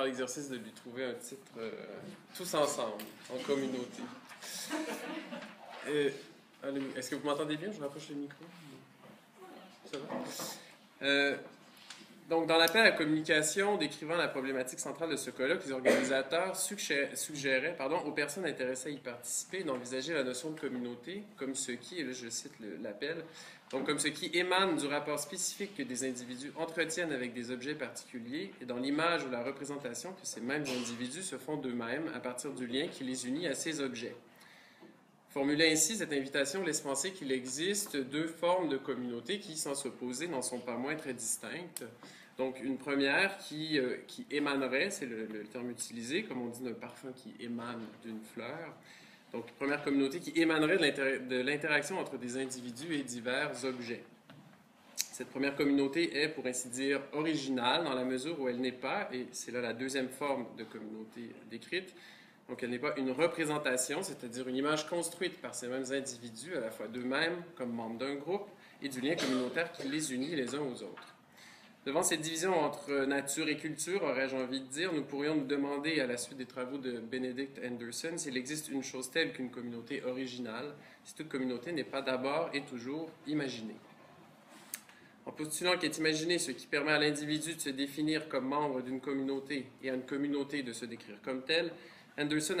faire l'exercice de lui trouver un titre tous ensemble, en communauté. Est-ce que vous m'entendez bien? Je rapproche le micro. Ça va? Donc, dans l'appel à la communication décrivant la problématique centrale de ce colloque, les organisateurs suggéraient aux personnes intéressées à y participer d'envisager la notion de communauté comme ce qui, et là je cite l'appel, donc comme ce qui émane du rapport spécifique que des individus entretiennent avec des objets particuliers et dans l'image ou la représentation que ces mêmes individus se font d'eux-mêmes à partir du lien qui les unit à ces objets. Formulée ainsi, cette invitation laisse penser qu'il existe deux formes de communauté qui, sans s'opposer, n'en sont pas moins très distinctes. Donc, une première qui émanerait, c'est le terme utilisé, comme on dit d'un parfum qui émane d'une fleur. Donc, une première communauté qui émanerait de l'interaction entre des individus et divers objets. Cette première communauté est, pour ainsi dire, originale dans la mesure où elle n'est pas, et c'est là la deuxième forme de communauté décrite, donc, elle n'est pas une représentation, c'est-à-dire une image construite par ces mêmes individus, à la fois d'eux-mêmes comme membres d'un groupe, et du lien communautaire qui les unit les uns aux autres. Devant cette division entre nature et culture, aurais-je envie de dire, nous pourrions nous demander, à la suite des travaux de Benedict Anderson, s'il existe une chose telle qu'une communauté originale, si toute communauté n'est pas d'abord et toujours imaginée. En postulant qu'est imaginé ce qui permet à l'individu de se définir comme membre d'une communauté et à une communauté de se décrire comme telle, Anderson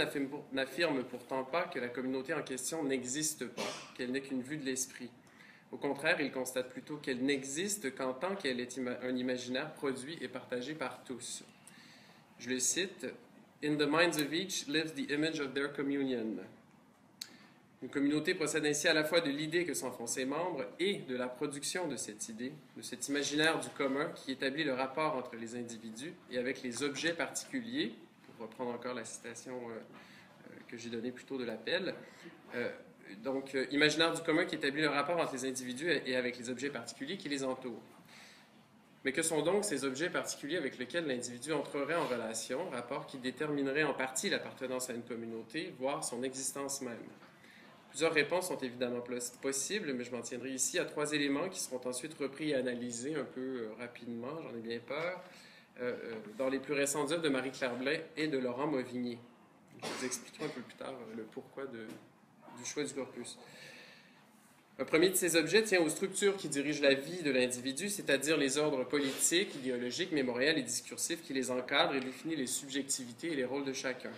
n'affirme pourtant pas que la communauté en question n'existe pas, qu'elle n'est qu'une vue de l'esprit. Au contraire, il constate plutôt qu'elle n'existe qu'en tant qu'elle est un imaginaire produit et partagé par tous. Je le cite, « In the minds of each lives the image of their communion ». Une communauté procède ainsi à la fois de l'idée que s'en font ses membres et de la production de cette idée, de cet imaginaire du commun qui établit le rapport entre les individus et avec les objets particuliers, pour reprendre encore la citation que j'ai donnée plus tôt de l'appel. Donc, imaginaire du commun qui établit le rapport entre les individus et avec les objets particuliers qui les entourent. Mais que sont donc ces objets particuliers avec lesquels l'individu entrerait en relation, rapport qui déterminerait en partie l'appartenance à une communauté, voire son existence même? Plusieurs réponses sont évidemment possibles, mais je m'en tiendrai ici à trois éléments qui seront ensuite repris et analysés un peu rapidement, j'en ai bien peur, dans les plus récentes œuvres de Marie-Claire Blais et de Laurent Mauvigné. Je vous expliquerai un peu plus tard le pourquoi du choix du corpus. Un premier de ces objets tient aux structures qui dirigent la vie de l'individu, c'est-à-dire les ordres politiques, idéologiques, mémoriels et discursifs qui les encadrent et définissent les subjectivités et les rôles de chacun.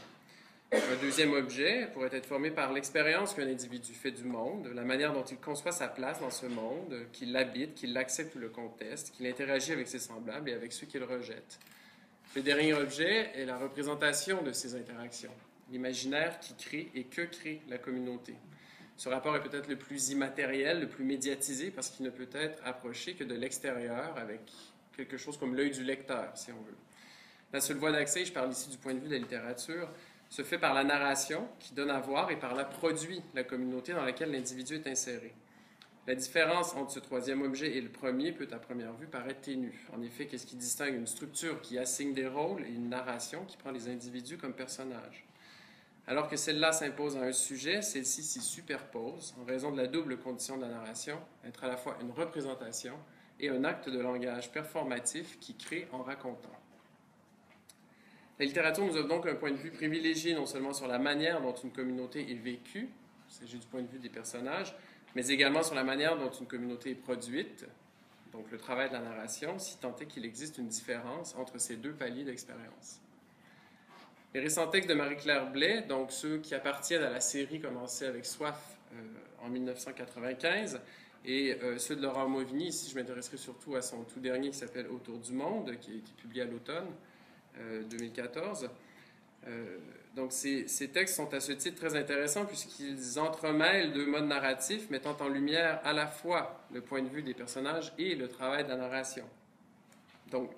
Un deuxième objet pourrait être formé par l'expérience qu'un individu fait du monde, la manière dont il conçoit sa place dans ce monde, qu'il l'habite, qu'il l'accepte ou le conteste, qu'il interagit avec ses semblables et avec ceux qu'il rejette. Le dernier objet est la représentation de ces interactions, l'imaginaire qui crée et que crée la communauté. Ce rapport est peut-être le plus immatériel, le plus médiatisé, parce qu'il ne peut être approché que de l'extérieur avec quelque chose comme l'œil du lecteur, si on veut. La seule voie d'accès, je parle ici du point de vue de la littérature, se fait par la narration qui donne à voir et par la produit la communauté dans laquelle l'individu est inséré. La différence entre ce troisième objet et le premier peut à première vue paraître ténue. En effet, qu'est-ce qui distingue une structure qui assigne des rôles et une narration qui prend les individus comme personnages? Alors que celle-là s'impose à un sujet, celle-ci s'y superpose en raison de la double condition de la narration, être à la fois une représentation et un acte de langage performatif qui crée en racontant. La littérature nous offre donc un point de vue privilégié non seulement sur la manière dont une communauté est vécue, il s'agit du point de vue des personnages, mais également sur la manière dont une communauté est produite, donc le travail de la narration, si tant est qu'il existe une différence entre ces deux paliers d'expérience. Les récents textes de Marie-Claire Blais, donc ceux qui appartiennent à la série commencée avec Soif en 1995, et ceux de Laurent Mauvigny, ici je m'intéresserai surtout à son tout dernier qui s'appelle Autour du monde, qui a été publié à l'automne 2014. Donc ces textes sont à ce titre très intéressants puisqu'ils entremêlent deux modes narratifs mettant en lumière à la fois le point de vue des personnages et le travail de la narration. Donc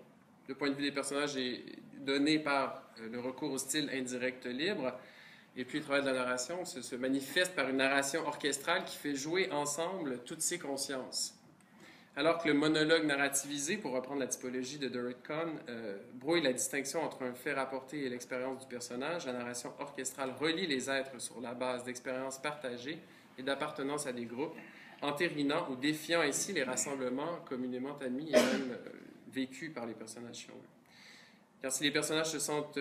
le point de vue des personnages est donné par le recours au style indirect libre, et puis le travail de la narration se manifeste par une narration orchestrale qui fait jouer ensemble toutes ces consciences. Alors que le monologue narrativisé, pour reprendre la typologie de Derek Kahn, brouille la distinction entre un fait rapporté et l'expérience du personnage, la narration orchestrale relie les êtres sur la base d'expériences partagées et d'appartenance à des groupes, entérinant ou défiant ainsi les rassemblements communément admis et même vécus par les personnages. Car si les personnages se sentent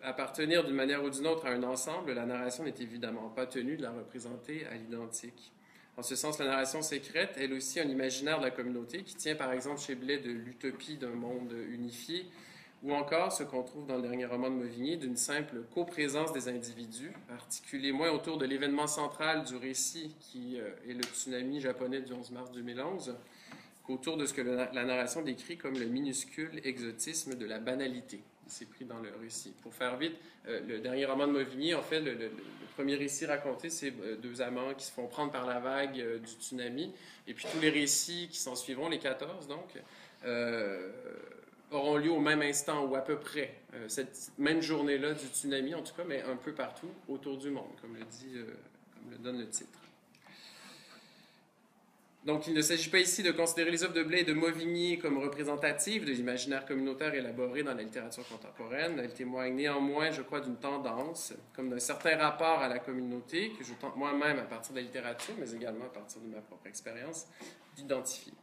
appartenir d'une manière ou d'une autre à un ensemble, la narration n'est évidemment pas tenue de la représenter à l'identique. En ce sens, la narration sécrète, elle aussi, un imaginaire de la communauté qui tient par exemple chez Blais de l'utopie d'un monde unifié, ou encore ce qu'on trouve dans le dernier roman de Mauvigny, d'une simple coprésence des individus, articulée moins autour de l'événement central du récit qui est le tsunami japonais du 11 mars 2011, qu'autour de ce que la narration décrit comme le minuscule exotisme de la banalité. C'est pris dans le récit. Pour faire vite, le dernier roman de Mauvigny, en fait, le premier récit raconté, c'est deux amants qui se font prendre par la vague du tsunami, et puis tous les récits qui s'en suivront, les 14 donc, auront lieu au même instant ou à peu près, cette même journée-là du tsunami, en tout cas, mais un peu partout autour du monde, comme le donne le titre. Donc, il ne s'agit pas ici de considérer les œuvres de Blais et de Mauvigny comme représentatives de l'imaginaire communautaire élaboré dans la littérature contemporaine. Elles témoignent néanmoins, je crois, d'une tendance, comme d'un certain rapport à la communauté, que je tente moi-même à partir de la littérature, mais également à partir de ma propre expérience, d'identifier.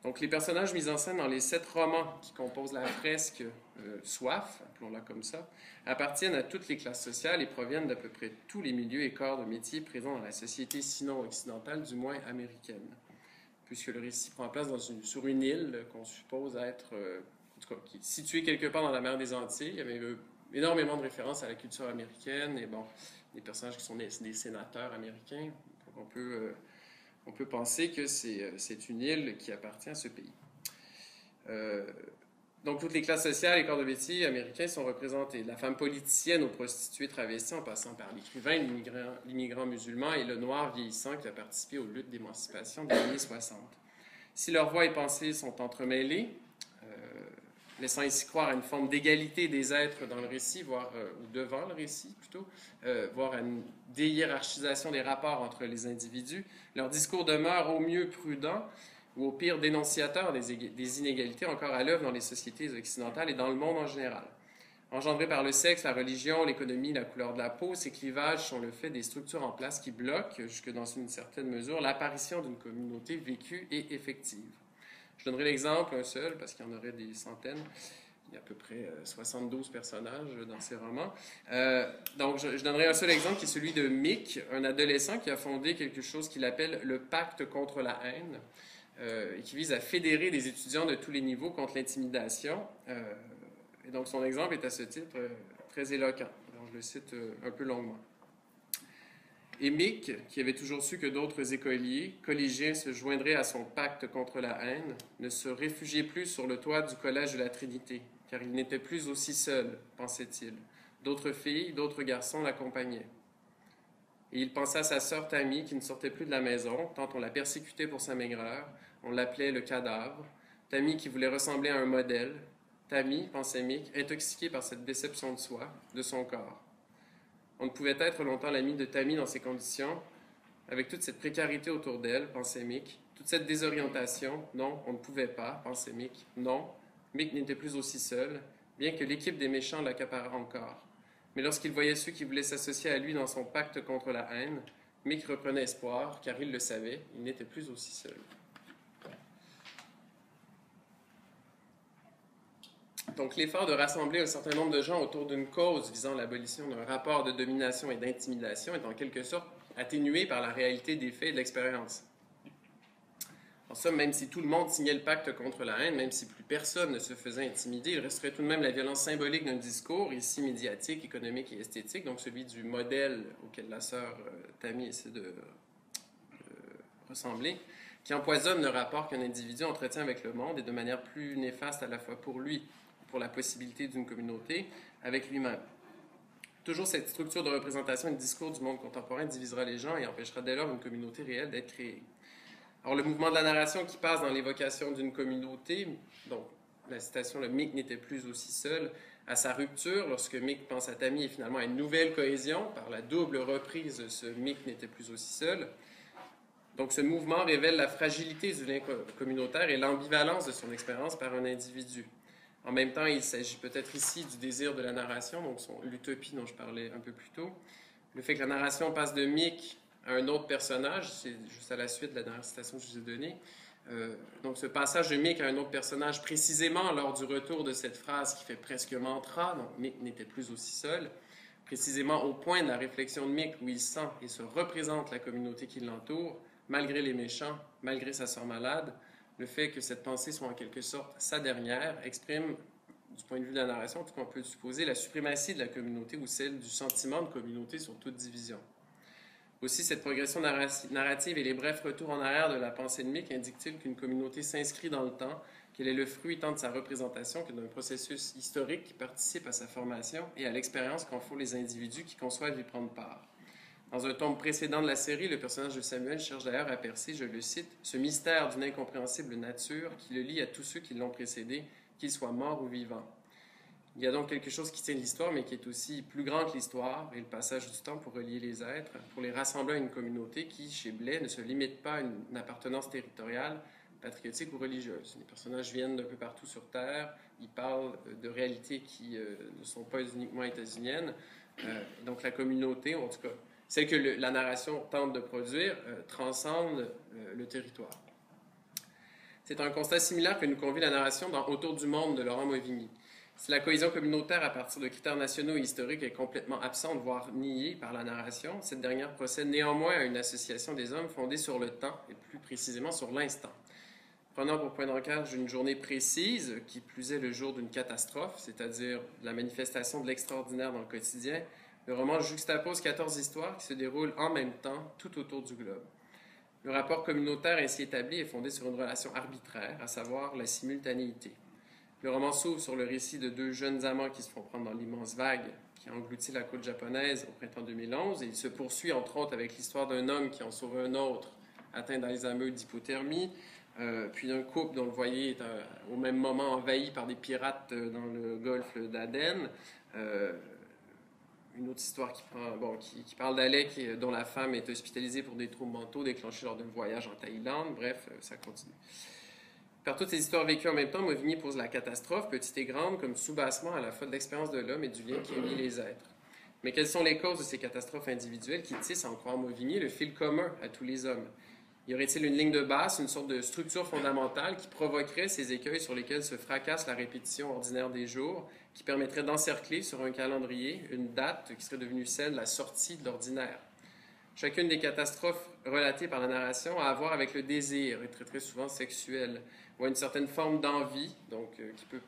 Donc, les personnages mis en scène dans les 7 romans qui composent la fresque Soif, appelons-la comme ça, appartiennent à toutes les classes sociales et proviennent d'à peu près tous les milieux et corps de métiers présents dans la société, sinon occidentale, du moins américaine. Puisque le récit prend place sur une île qu'on suppose être, en tout cas, qui est située quelque part dans la mer des Antilles. Il y avait énormément de références à la culture américaine et bon, des personnages qui sont des sénateurs américains. Donc on peut penser que c'est une île qui appartient à ce pays. Donc, toutes les classes sociales et corps de métier américains sont représentés. De la femme politicienne aux prostituées travesties, en passant par l'écrivain, l'immigrant musulman et le noir vieillissant qui a participé aux luttes d'émancipation des années 60. Si leurs voix et pensées sont entremêlées, laissant ici croire à une forme d'égalité des êtres dans le récit, voire ou devant le récit plutôt, voire à une déhiérarchisation des rapports entre les individus, leur discours demeure au mieux prudent ou au pire dénonciateur des inégalités encore à l'œuvre dans les sociétés occidentales et dans le monde en général. Engendrés par le sexe, la religion, l'économie, la couleur de la peau, ces clivages sont le fait des structures en place qui bloquent, jusque dans une certaine mesure, l'apparition d'une communauté vécue et effective. Je donnerai l'exemple, un seul, parce qu'il y en aurait des centaines. Il y a à peu près 72 personnages dans ces romans. Donc, je donnerai un seul exemple qui est celui de Mick, un adolescent qui a fondé quelque chose qu'il appelle le Pacte contre la haine, et qui vise à fédérer des étudiants de tous les niveaux contre l'intimidation. Et donc, son exemple est à ce titre très éloquent. Alors, je le cite un peu longuement. Et Mick, qui avait toujours su que d'autres écoliers, collégiens se joindraient à son pacte contre la haine, ne se réfugiait plus sur le toit du collège de la Trinité, car il n'était plus aussi seul, pensait-il. D'autres filles, d'autres garçons l'accompagnaient. Et il pensa à sa sœur Tammy, qui ne sortait plus de la maison, tant on la persécutait pour sa maigreur. On l'appelait le cadavre. Tammy qui voulait ressembler à un modèle. Tammy, pensait Mick, intoxiquée par cette déception de soi, de son corps. On ne pouvait être longtemps l'ami de Tammy dans ces conditions, avec toute cette précarité autour d'elle, pensait Mick, toute cette désorientation. Non, on ne pouvait pas, pensait Mick. Non, Mick n'était plus aussi seul, bien que l'équipe des méchants l'accaparât encore. Mais lorsqu'il voyait ceux qui voulaient s'associer à lui dans son pacte contre la haine, Mick reprenait espoir, car il le savait, il n'était plus aussi seul. Donc, l'effort de rassembler un certain nombre de gens autour d'une cause visant l'abolition d'un rapport de domination et d'intimidation est en quelque sorte atténué par la réalité des faits et de l'expérience. En somme, même si tout le monde signait le pacte contre la haine, même si plus personne ne se faisait intimider, il resterait tout de même la violence symbolique d'un discours, ici médiatique, économique et esthétique, donc celui du modèle auquel la sœur Tammy essaie de ressembler, qui empoisonne le rapport qu'un individu entretient avec le monde et de manière plus néfaste à la fois pour lui, pour la possibilité d'une communauté, avec lui-même. Toujours cette structure de représentation et de discours du monde contemporain divisera les gens et empêchera dès lors une communauté réelle d'être créée. Alors, le mouvement de la narration qui passe dans l'évocation d'une communauté, donc la citation « le Mick n'était plus aussi seul », à sa rupture, lorsque Mick pense à Tammy et finalement à une nouvelle cohésion, par la double reprise, ce Mick n'était plus aussi seul. Donc, ce mouvement révèle la fragilité du lien communautaire et l'ambivalence de son expérience par un individu. En même temps, il s'agit peut-être ici du désir de la narration, donc l'utopie dont je parlais un peu plus tôt. Le fait que la narration passe de Mick à un autre personnage, c'est juste à la suite de la dernière citation que je vous ai donnée. Donc ce passage de Mick à un autre personnage, précisément lors du retour de cette phrase qui fait presque mantra, donc Mick n'était plus aussi seul, précisément au point de la réflexion de Mick où il sent et se représente la communauté qui l'entoure, malgré les méchants, malgré sa sœur malade, le fait que cette pensée soit en quelque sorte sa dernière exprime, du point de vue de la narration, en tout cas on peut supposer, la suprématie de la communauté ou celle du sentiment de communauté sur toute division. Aussi, cette progression narrative et les brefs retours en arrière de la pensée de Mick indiquent-ils qu'une communauté s'inscrit dans le temps, qu'elle est le fruit tant de sa représentation que d'un processus historique qui participe à sa formation et à l'expérience qu'en font les individus qui conçoivent y prendre part. Dans un tome précédent de la série, le personnage de Samuel cherche d'ailleurs à percer, je le cite, « ce mystère d'une incompréhensible nature qui le lie à tous ceux qui l'ont précédé, qu'ils soient morts ou vivants. » Il y a donc quelque chose qui tient de l'histoire, mais qui est aussi plus grand que l'histoire et le passage du temps pour relier les êtres, pour les rassembler à une communauté qui, chez Blais, ne se limite pas à une appartenance territoriale, patriotique ou religieuse. Les personnages viennent d'un peu partout sur Terre, ils parlent de réalités qui ne sont pas uniquement états-uniennes. Donc la communauté, en tout cas, celle que la narration tente de produire, transcende le territoire. C'est un constat similaire que nous convie la narration dans Autour du monde de Laurent Mauvigny. Si la cohésion communautaire à partir de critères nationaux et historiques est complètement absente, voire niée par la narration, cette dernière procède néanmoins à une association des hommes fondée sur le temps, et plus précisément sur l'instant. Prenant pour point d'ancrage une journée précise, qui plus est le jour d'une catastrophe, c'est-à-dire la manifestation de l'extraordinaire dans le quotidien, le roman juxtapose 14 histoires qui se déroulent en même temps tout autour du globe. Le rapport communautaire ainsi établi est fondé sur une relation arbitraire, à savoir la simultanéité. Le roman s'ouvre sur le récit de deux jeunes amants qui se font prendre dans l'immense vague qui a englouti la côte japonaise au printemps 2011, et il se poursuit entre autres avec l'histoire d'un homme qui en sauve un autre, atteint d'Alzheimer d'hypothermie, puis d'un couple dont le foyer est au même moment envahi par des pirates dans le golfe d'Aden. Une autre histoire qui parle d'Alec, dont la femme est hospitalisée pour des troubles mentaux déclenchés lors d'un voyage en Thaïlande. Bref, ça continue. Par toutes ces histoires vécues en même temps, Mauvigny pose la catastrophe, petite et grande, comme soubassement à la fois de l'expérience de l'homme et du lien qui unit les êtres. Mais quelles sont les causes de ces catastrophes individuelles qui tissent, à en croire Mauvigny, le fil commun à tous les hommes? Y aurait-il une ligne de base, une sorte de structure fondamentale qui provoquerait ces écueils sur lesquels se fracasse la répétition ordinaire des jours, qui permettrait d'encercler sur un calendrier une date qui serait devenue celle de la sortie de l'ordinaire? Chacune des catastrophes relatées par la narration a à voir avec le désir, et très souvent sexuel, ou à une certaine forme d'envie, donc qui peut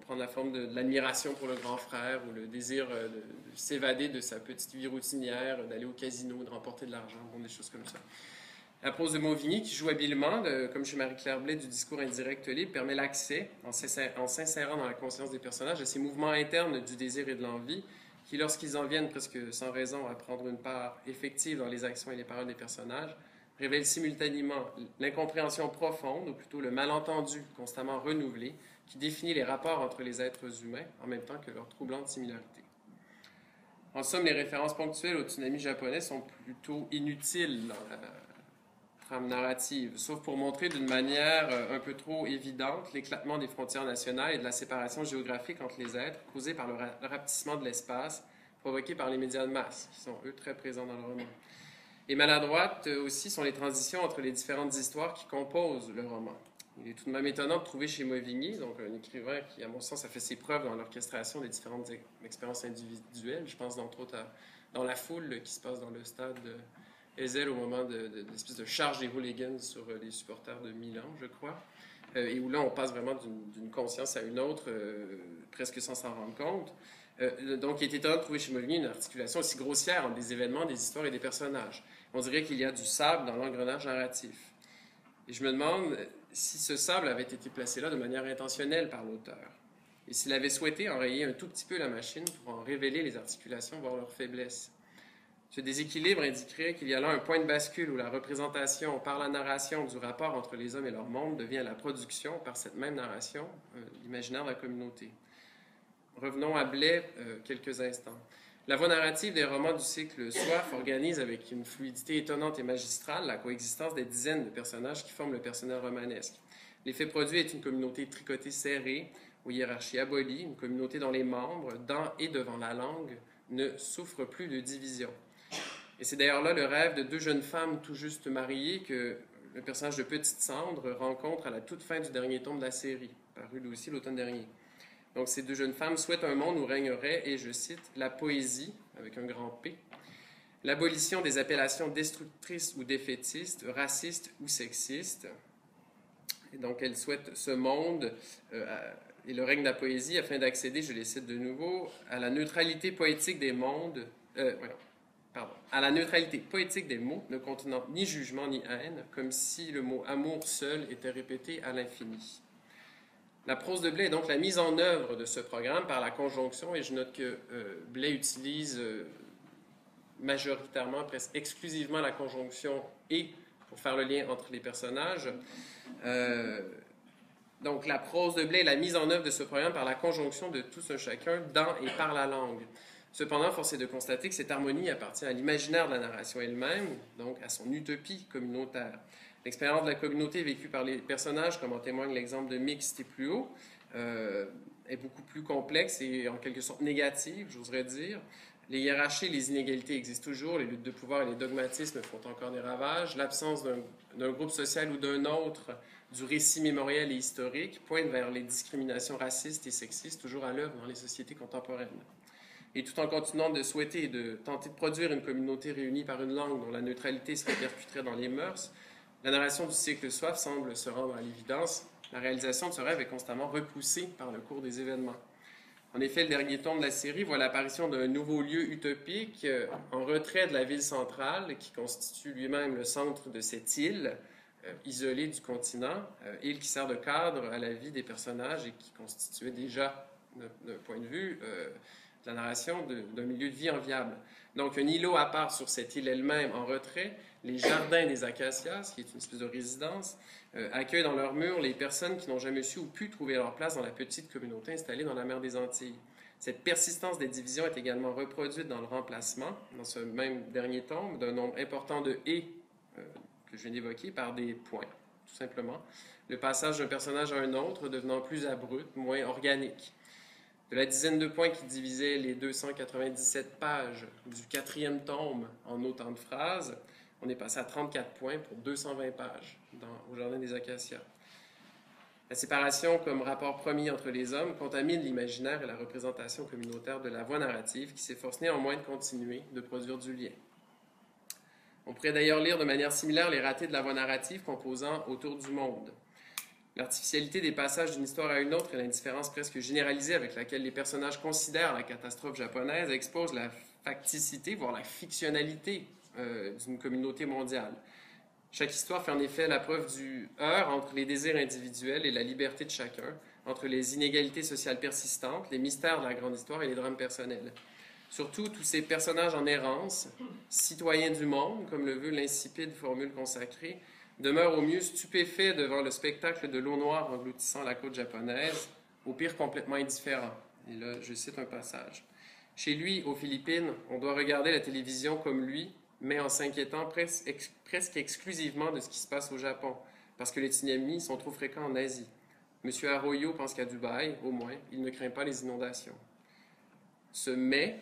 prendre la forme de l'admiration pour le grand frère, ou le désir de s'évader de sa petite vie routinière, d'aller au casino, de remporter de l'argent, des choses comme ça. La prose de Mauvigny, qui joue habilement, comme chez Marie-Claire Blais, du discours indirect libre, permet l'accès, en s'insérant dans la conscience des personnages, à ces mouvements internes du désir et de l'envie, qui, lorsqu'ils en viennent presque sans raison à prendre une part effective dans les actions et les paroles des personnages, révèlent simultanément l'incompréhension profonde, ou plutôt le malentendu constamment renouvelé, qui définit les rapports entre les êtres humains, en même temps que leur troublante similarité. En somme, les références ponctuelles au tsunami japonais sont plutôt inutiles dans la trame narrative, sauf pour montrer d'une manière un peu trop évidente l'éclatement des frontières nationales et de la séparation géographique entre les êtres, causée par le rapetissement de l'espace, provoqué par les médias de masse, qui sont, eux, très présents dans le roman. Et maladroites aussi sont les transitions entre les différentes histoires qui composent le roman. Il est tout de même étonnant de trouver chez Mauvigny, donc un écrivain qui, à mon sens, a fait ses preuves dans l'orchestration des différentes expériences individuelles. Je pense, entre autres, dans La Foule, qui se passe dans le stade de Ezel au moment de l'espèce de charge des hooligans sur les supporters de Milan, je crois, et où là, on passe vraiment d'une conscience à une autre, presque sans s'en rendre compte. Donc, il est étonnant de trouver chez Mauvigny une articulation aussi grossière entre des événements, des histoires et des personnages. On dirait qu'il y a du sable dans l'engrenage narratif. Et je me demande si ce sable avait été placé là de manière intentionnelle par l'auteur, et s'il avait souhaité enrayer un tout petit peu la machine pour en révéler les articulations, voire leurs faiblesses. Ce déséquilibre indiquerait qu'il y a là un point de bascule où la représentation par la narration du rapport entre les hommes et leur monde devient la production, par cette même narration, l'imaginaire de la communauté. Revenons à Blais quelques instants. La voie narrative des romans du cycle Soif organise avec une fluidité étonnante et magistrale la coexistence des dizaines de personnages qui forment le personnage romanesque. L'effet produit est une communauté tricotée serrée, aux hiérarchies abolies, une communauté dont les membres, dans et devant la langue, ne souffrent plus de division. Et c'est d'ailleurs là le rêve de deux jeunes femmes tout juste mariées que le personnage de Petite Cendre rencontre à la toute fin du dernier tome de la série, paru lui aussi l'automne dernier. Donc ces deux jeunes femmes souhaitent un monde où régnerait, et je cite, la poésie, avec un grand P, l'abolition des appellations destructrices ou défaitistes, racistes ou sexistes. Et donc elles souhaitent ce monde et le règne de la poésie afin d'accéder, je les cite de nouveau, à la neutralité poétique des mondes, à la neutralité poétique des mots, ne contenant ni jugement ni haine, comme si le mot amour seul était répété à l'infini. La prose de Blais est donc la mise en œuvre de ce programme par la conjonction, et je note que Blais utilise majoritairement, presque exclusivement la conjonction « et » pour faire le lien entre les personnages. Donc la prose de Blais est la mise en œuvre de ce programme par la conjonction de tous un chacun dans et par la langue. Cependant, force est de constater que cette harmonie appartient à l'imaginaire de la narration elle-même, donc à son utopie communautaire. L'expérience de la communauté vécue par les personnages, comme en témoigne l'exemple de Mick cité plus haut, est beaucoup plus complexe et en quelque sorte négative, j'oserais dire. Les hiérarchies et les inégalités existent toujours, les luttes de pouvoir et les dogmatismes font encore des ravages. L'absence d'un groupe social ou d'un autre, du récit mémoriel et historique, pointe vers les discriminations racistes et sexistes toujours à l'œuvre dans les sociétés contemporaines. Et tout en continuant de souhaiter et de tenter de produire une communauté réunie par une langue dont la neutralité se répercuterait dans les mœurs, la narration du cycle Soif semble se rendre à l'évidence. La réalisation de ce rêve est constamment repoussée par le cours des événements. En effet, le dernier tome de la série voit l'apparition d'un nouveau lieu utopique en retrait de la ville centrale, qui constitue lui-même le centre de cette île isolée du continent, île qui sert de cadre à la vie des personnages et qui constituait déjà, d'un point de vue, la narration d'un milieu de vie enviable. Donc, un îlot à part sur cette île elle-même en retrait, les jardins des Acacias, qui est une espèce de résidence, accueillent dans leurs murs les personnes qui n'ont jamais su ou pu trouver leur place dans la petite communauté installée dans la mer des Antilles. Cette persistance des divisions est également reproduite dans le remplacement, dans ce même dernier tome, d'un nombre important de « et » que je viens d'évoquer par des points, tout simplement. Le passage d'un personnage à un autre devenant plus abrupt, moins organique. De la dizaine de points qui divisait les 297 pages du 4e tome en autant de phrases, on est passé à 34 points pour 220 pages au Jardin des Acacias. La séparation comme rapport premier entre les hommes contamine l'imaginaire et la représentation communautaire de la voix narrative qui s'efforce néanmoins de continuer de produire du lien. On pourrait d'ailleurs lire de manière similaire les ratés de la voix narrative composant Autour du monde. L'artificialité des passages d'une histoire à une autre et l'indifférence presque généralisée avec laquelle les personnages considèrent la catastrophe japonaise expose la facticité, voire la fictionnalité d'une communauté mondiale. Chaque histoire fait en effet la preuve du heurt entre les désirs individuels et la liberté de chacun, entre les inégalités sociales persistantes, les mystères de la grande histoire et les drames personnels. Surtout, tous ces personnages en errance, citoyens du monde, comme le veut l'insipide formule consacrée, demeure au mieux stupéfait devant le spectacle de l'eau noire engloutissant la côte japonaise, au pire complètement indifférent. Et là, je cite un passage. Chez lui, aux Philippines, on doit regarder la télévision comme lui, mais en s'inquiétant presque exclusivement de ce qui se passe au Japon, parce que les tsunamis sont trop fréquents en Asie. M. Arroyo pense qu'à Dubaï, au moins, il ne craint pas les inondations. Ce mais...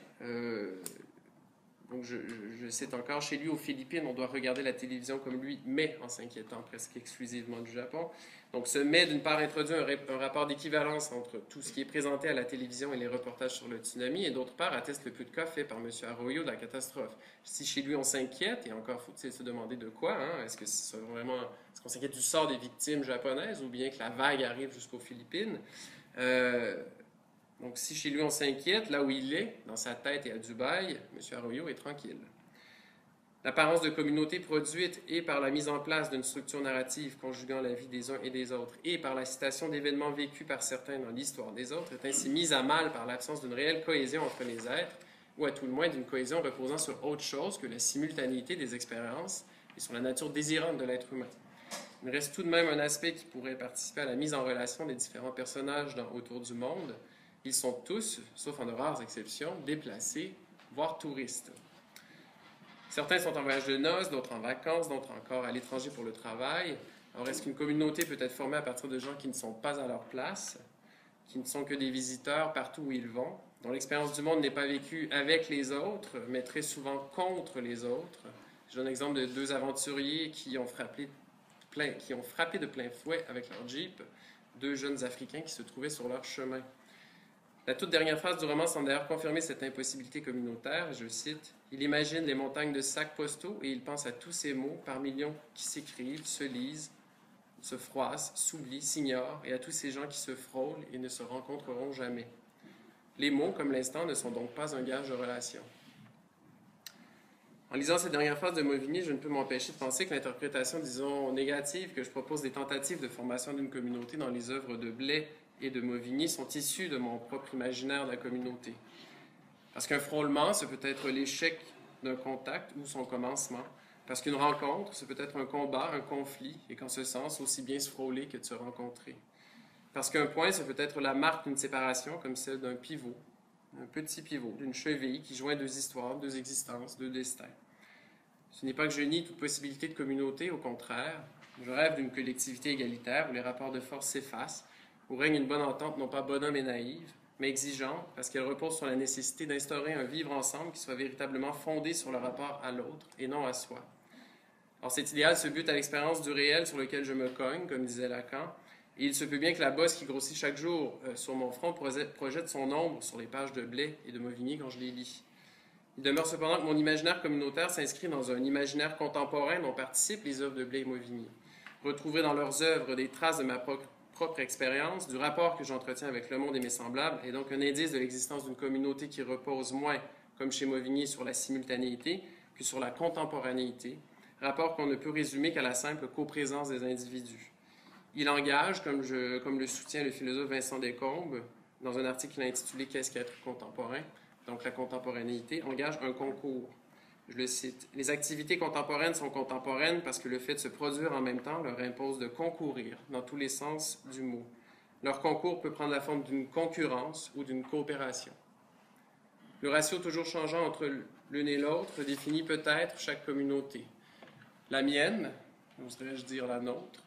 Donc je cite encore, chez lui aux Philippines, on doit regarder la télévision comme lui, mais en s'inquiétant presque exclusivement du Japon. Donc ce mais, d'une part, introduit un rapport d'équivalence entre tout ce qui est présenté à la télévision et les reportages sur le tsunami, et d'autre part, atteste le peu de cas fait par M. Arroyo de la catastrophe. Si chez lui on s'inquiète, et encore faut-il se demander de quoi, hein? Est-ce qu'on s'inquiète du sort des victimes japonaises, ou bien que la vague arrive jusqu'aux Philippines? Donc, si chez lui on s'inquiète, là où il est, dans sa tête et à Dubaï, M. Arroyo est tranquille. L'apparence de communauté produite et par la mise en place d'une structure narrative conjuguant la vie des uns et des autres et par la citation d'événements vécus par certains dans l'histoire des autres est ainsi mise à mal par l'absence d'une réelle cohésion entre les êtres, ou à tout le moins d'une cohésion reposant sur autre chose que la simultanéité des expériences et sur la nature désirante de l'être humain. Il reste tout de même un aspect qui pourrait participer à la mise en relation des différents personnages dans Autour du monde. Ils sont tous, sauf en de rares exceptions, déplacés, voire touristes. Certains sont en voyage de noces, d'autres en vacances, d'autres encore à l'étranger pour le travail. Alors, est-ce qu'une communauté peut être formée à partir de gens qui ne sont pas à leur place, qui ne sont que des visiteurs partout où ils vont? dont l'expérience du monde n'est pas vécue avec les autres, mais très souvent contre les autres. Je donne l'exemple de deux aventuriers qui ont frappé de plein fouet avec leur Jeep deux jeunes Africains qui se trouvaient sur leur chemin. La toute dernière phrase du roman semble d'ailleurs confirmer cette impossibilité communautaire. Je cite, « Il imagine les montagnes de sacs postaux et il pense à tous ces mots par millions qui s'écrivent, se lisent, se froissent, s'oublient, s'ignorent, et à tous ces gens qui se frôlent et ne se rencontreront jamais. Les mots, comme l'instant, ne sont donc pas un gage de relation. » En lisant cette dernière phrase de Mauvigny, je ne peux m'empêcher de penser que l'interprétation, disons, négative que je propose des tentatives de formation d'une communauté dans les œuvres de Blais et de Mauvigny sont issues de mon propre imaginaire de la communauté. Parce qu'un frôlement, ce peut être l'échec d'un contact ou son commencement. Parce qu'une rencontre, ce peut être un combat, un conflit, et qu'en ce sens, aussi bien se frôler que de se rencontrer. Parce qu'un point, ce peut être la marque d'une séparation, comme celle d'un pivot, un petit pivot, d'une cheville qui joint deux histoires, deux existences, deux destins. Ce n'est pas que je nie toute possibilité de communauté, au contraire. Je rêve d'une collectivité égalitaire où les rapports de force s'effacent, où règne une bonne entente non pas bonhomme et naïve, mais exigeante, parce qu'elle repose sur la nécessité d'instaurer un vivre ensemble qui soit véritablement fondé sur le rapport à l'autre et non à soi. Or, cet idéal se bute à l'expérience du réel sur lequel je me cogne, comme disait Lacan, et il se peut bien que la bosse qui grossit chaque jour sur mon front projette son ombre sur les pages de Blais et de Mauvigny quand je les lis. Il demeure cependant que mon imaginaire communautaire s'inscrit dans un imaginaire contemporain dont participent les œuvres de Blais et Mauvigny. Retrouver dans leurs œuvres des traces de ma propre expérience, du rapport que j'entretiens avec le monde et mes semblables, est donc un indice de l'existence d'une communauté qui repose moins, comme chez Mauvigny, sur la simultanéité que sur la contemporanéité, rapport qu'on ne peut résumer qu'à la simple coprésence des individus. Il engage, comme le soutient le philosophe Vincent Descombes, dans un article qu'il a intitulé « Qu'est-ce qu'être contemporain ?» donc la contemporanéité, engage un concours. Je le cite. « Les activités contemporaines sont contemporaines parce que le fait de se produire en même temps leur impose de concourir, dans tous les sens du mot. Leur concours peut prendre la forme d'une concurrence ou d'une coopération. Le ratio toujours changeant entre l'une et l'autre définit peut-être chaque communauté. La mienne, oserais-je dire la nôtre,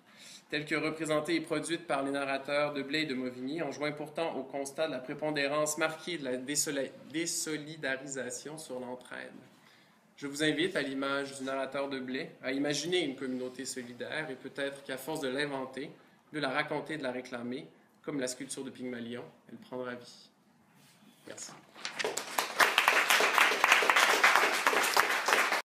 telle que représentée et produite par les narrateurs de Blais et de Mauvigny, enjoint pourtant au constat de la prépondérance marquée de la désolidarisation sur l'entraide. Je vous invite, à l'image du narrateur de Blais, à imaginer une communauté solidaire et peut-être qu'à force de l'inventer, de la raconter, de la réclamer, comme la sculpture de Pygmalion, elle prendra vie. Merci.